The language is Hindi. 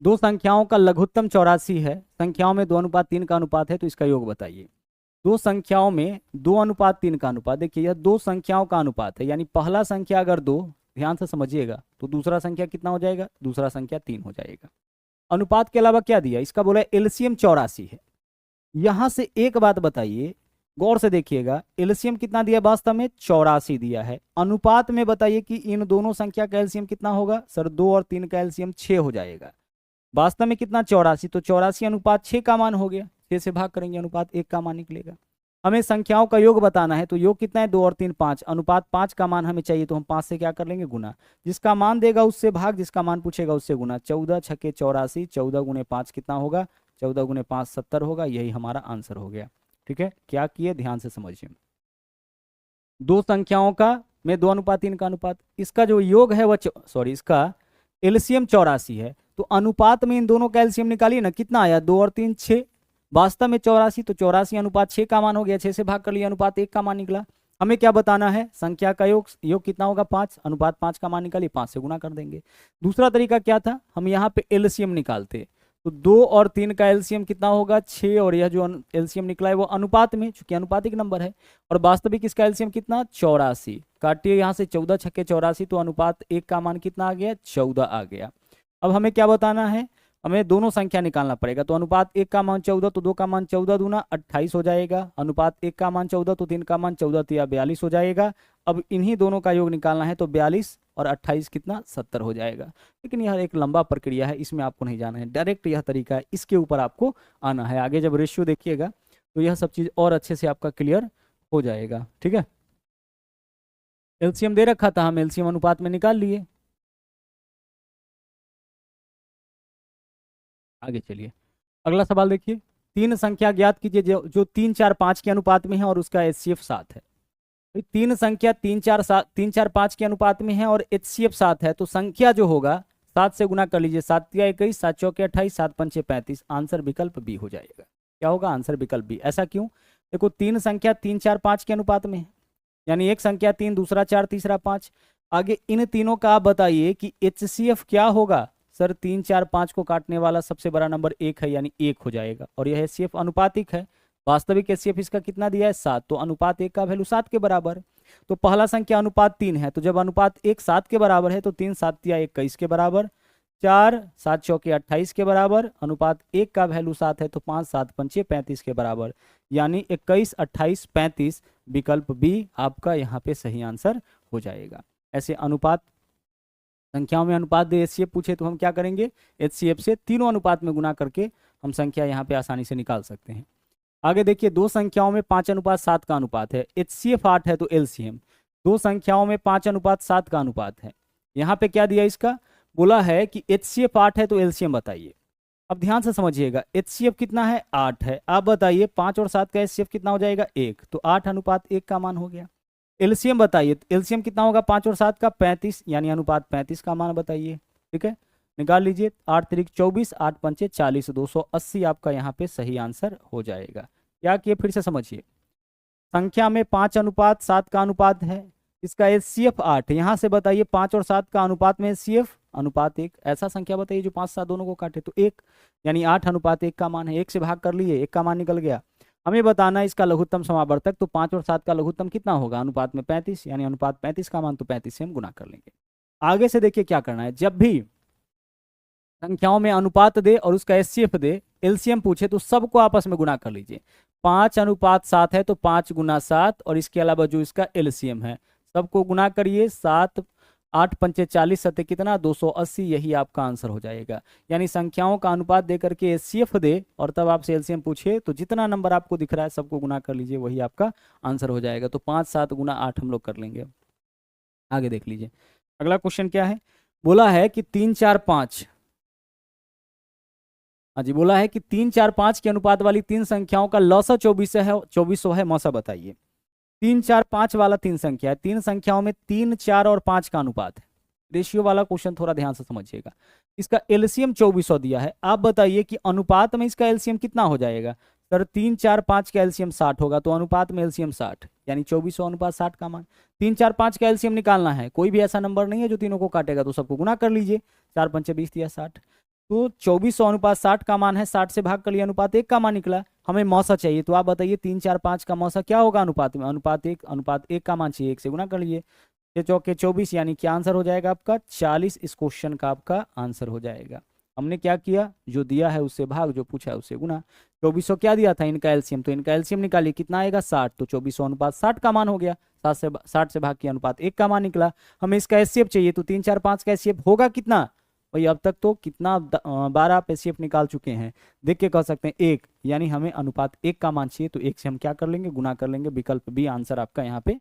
दो संख्याओं का लघुत्तम 84 है, संख्याओं में 2:3 का अनुपात है, तो इसका योग बताइए। दो संख्याओं में 2:3 का अनुपात, देखिए यह दो संख्याओं का अनुपात है, यानी पहला संख्या अगर 2, ध्यान से समझिएगा, तो दूसरा संख्या कितना हो जाएगा, दूसरा संख्या 3 हो जाएगा। अनुपात के अलावा क्या दिया, इसका बोला एलसीएम 84 है। यहां से एक बात बताइए, गौर से देखिएगा, एलसीएम कितना दिया, वास्तव में 84 दिया है। अनुपात में बताइए कि इन दोनों संख्या का एलसीएम कितना होगा, सर 2 और 3 का एलसीएम 6 हो जाएगा। वास्तव में कितना, 84, तो 84 अनुपात 6 का मान हो गया, 6 से भाग करेंगे अनुपात 1 का मान निकलेगा। हमें संख्याओं का योग बताना है, तो योग कितना है, 2 और 3 5, अनुपात 5 का मान हमें चाहिए, तो हम 5 से क्या कर लेंगे, गुना। जिसका मान देगा उससे भाग, जिसका मान पूछेगा उससे गुना। 14 छके 84, 14 गुने 5 कितना होगा, 14 गुने 5 70 होगा, यही हमारा आंसर हो गया। ठीक है, क्या किए, ध्यान से समझिए। दो संख्याओं का में 2:3 का अनुपात, इसका जो योग है वह इसका एलसीएम 84 है, तो अनुपात में इन दोनों का एलसीएम निकालिए ना, कितना आया, 2 और 3 6, वास्तव में 84, तो 84 अनुपात 6 का मान हो गया, 6 से भाग कर लिया, अनुपात 1 का मान निकला। हमें क्या बताना है, संख्या का योग, योग कितना होगा 5, अनुपात 5 का मान निकालिए, 5 से गुना कर देंगे। दूसरा तरीका क्या था, हम यहाँ पे एलसीएम निकालते, तो 2 और 3 का एलसीएम कितना होगा 6, और यह जो एलसीएम निकला है वो अनुपात में, चूंकि अनुपातिक नंबर है, और वास्तविक इसका एलसीएम कितना 84, काटिए यहाँ से 14 छक्के 84, तो अनुपात 1 का मान कितना आ गया, 14 आ गया। अब हमें क्या बताना है, हमें दोनों संख्या निकालना पड़ेगा, तो अनुपात 1 का मान 14, तो 2 का मान 14 दूना 28 हो जाएगा। अनुपात 1 का मान 14, तो 3 का मान 14 तिया 42 हो जाएगा। अब इन्हीं दोनों का योग निकालना है, तो 42 और 28 कितना 70 हो जाएगा। लेकिन यह एक लंबा प्रक्रिया है, इसमें आपको नहीं जाना है, डायरेक्ट यह तरीका है, इसके ऊपर आपको आना है। आगे जब रेशियो देखिएगा तो यह सब चीज़ और अच्छे से आपका क्लियर हो जाएगा। ठीक है, एलसीएम दे रखा था, हम एलसीएम अनुपात में निकाल लिए। आगे चलिए, अगला सवाल देखिए, तीन संख्या ज्ञात कीजिए जो 3 4 5 के अनुपात में है और उसका एचसीएफ 7 है। तो तीन संख्या 3 4 5 के अनुपात में है और एचसीएफ 7 है, तो संख्या जो होगा 7 से गुना कर लीजिए, 7 तिया 21, 7 चौके 28, 7 पंचे 35, आंसर विकल्प बी हो जाएगा। क्या होगा, आंसर विकल्प बी। ऐसा क्यों, देखो तीन संख्या 3 4 5 के अनुपात में है, यानी एक संख्या 3, दूसरा 4, तीसरा 5। आगे इन तीनों का आप बताइए कि एचसीएफ क्या होगा, सर 3 4 5 को काटने वाला सबसे बड़ा नंबर 1 है, यानी 1 हो जाएगा, और यह एचसीएफ अनुपातिक है। वास्तविक एचसीएफ इसका कितना दिया है 7, तो अनुपात 1 का वैल्यू 7 के बराबर। तो पहला संख्या अनुपात 3 है, तो जब अनुपात 1 7 के बराबर है, तो 3 7 तिया 21 के बराबर, 4 7 चौके 28 के बराबर, अनुपात 1 का वैल्यू 7 है, तो 5 7 पंचे 35 के बराबर, यानी 21 28 35, विकल्प बी आपका यहाँ पे सही आंसर हो जाएगा। ऐसे अनुपात, संख्याओं में अनुपात दे एचसीएफ पूछे तो हम क्या करेंगे, एचसीएफ से तीनों अनुपात में गुना करके हम संख्या यहाँ पे आसानी से निकाल सकते हैं। आगे देखिए, दो संख्याओं में 5:7 का अनुपात है, एचसीएफ 8 है, तो एलसीएम। दो संख्याओं में 5:7 का अनुपात है, यहाँ पे क्या दिया, इसका बोला है कि एचसीएफ 8 है, तो एलसीएम बताइए। अब ध्यान से समझिएगा, एचसीएफ कितना है 8 है, आप बताइए 5 और 7 का एचसीएफ कितना हो जाएगा 1, तो 8:1 का मान हो गया। एलसीएम बताइए, एलसीएम कितना होगा 5 और 7 का 35, यानी अनुपात 35 का मान बताइए। ठीक है, निकाल लीजिए, 8 3 24, 8 पंचे 40, 280 आपका यहाँ पे सही आंसर हो जाएगा। क्या किए, फिर से समझिए, संख्या में 5:7 का अनुपात है, इसका एचसीएफ 8, यहाँ से बताइए 5 और 7 का अनुपात में एचसीएफ अनुपात 1, ऐसा संख्या बताइए जो 5 7 दोनों को काटे, तो 1, यानी 8:1 का मान है, 1 से भाग कर लिए, 1 का मान निकल गया। हमें बताना है इसका लघुत्तम समावर्तक, तो 5 और 7 का लघुत्तम कितना होगा, अनुपात में 35, यानी अनुपात 35 का मान, तो 35 से हम गुना कर लेंगे। आगे से देखिए क्या करना है, जब भी संख्याओं में अनुपात दे और उसका एचसीएफ दे, एलसीएम पूछे, तो सबको आपस में गुना कर लीजिए। 5:7 है, तो 5 गुना 7, और इसके अलावा जो इसका एलसीएम है सबको गुना करिए, 7 8 पंचे 40, सत्य कितना 280, यही आपका आंसर हो जाएगा। यानी संख्याओं का अनुपात दे करके एचसीएफ दे और तब आपसे एलसीएम पूछे, तो जितना नंबर आपको दिख रहा है सबको गुना कर लीजिए, वही आपका आंसर हो जाएगा। तो 5 7 गुना 8 हम लोग कर लेंगे। आगे देख लीजिए, अगला क्वेश्चन क्या है, बोला है कि 3 4 5, हाँ जी, बोला है कि 3 4 5 के अनुपात वाली तीन संख्याओं का लौसा 2400 है, मौसा बताइए। 3 4 5 वाला तीन संख्या है, तीन संख्याओं में 3 4 और 5 का अनुपात है। रेशियो वाला क्वेश्चन थोड़ा ध्यान से समझिएगा। इसका एलसीएम 2400 दिया है, आप बताइए कि अनुपात में इसका एलसीएम कितना हो जाएगा। सर 3 4 5 का एलसीएम 60 होगा, तो अनुपात में एलसीएम 60, यानी 2400 अनुपात 60 का मान। 3 4 5 का एलसीएम निकालना है, कोई भी ऐसा नंबर नहीं है जो तीनों को काटेगा, तो सबको गुना कर लीजिए, 4 पंचे 20 या 60। तो 2400 अनुपात 60 का मान है, 60 से भाग कर लिया, अनुपात 1 का मान निकला। हमें मौसा चाहिए, तो आप बताइए 3 4 5 का मौसा क्या होगा अनुपात में? अनुपात 1 का मान चाहिए, 1 से गुना कर लीजिए। ये चौके 24, यानी क्या आंसर हो जाएगा आपका 40। इस क्वेश्चन का आपका आंसर हो जाएगा। हमने क्या किया, जो दिया है उससे भाग, जो पूछा है उससे गुना। 2400 क्या दिया था, इनका एलसीएम, तो इनका एलसीएम निकालिए, कितना आएगा 60। तो 2400 अनुपात 60 का मान हो गया, 60 से भाग किया, अनुपात 1 का मान निकला। हमें इसका एचसीएफ चाहिए, तो 3 4 5 का एचसीएफ होगा कितना भाई? अब तक तो कितना 12 आप एचसीएफ निकाल चुके हैं, देख के कह सकते हैं 1, यानी हमें अनुपात 1 का मान चाहिए। तो 1 से हम क्या कर लेंगे, गुना कर लेंगे। विकल्प बी आंसर आपका यहाँ पे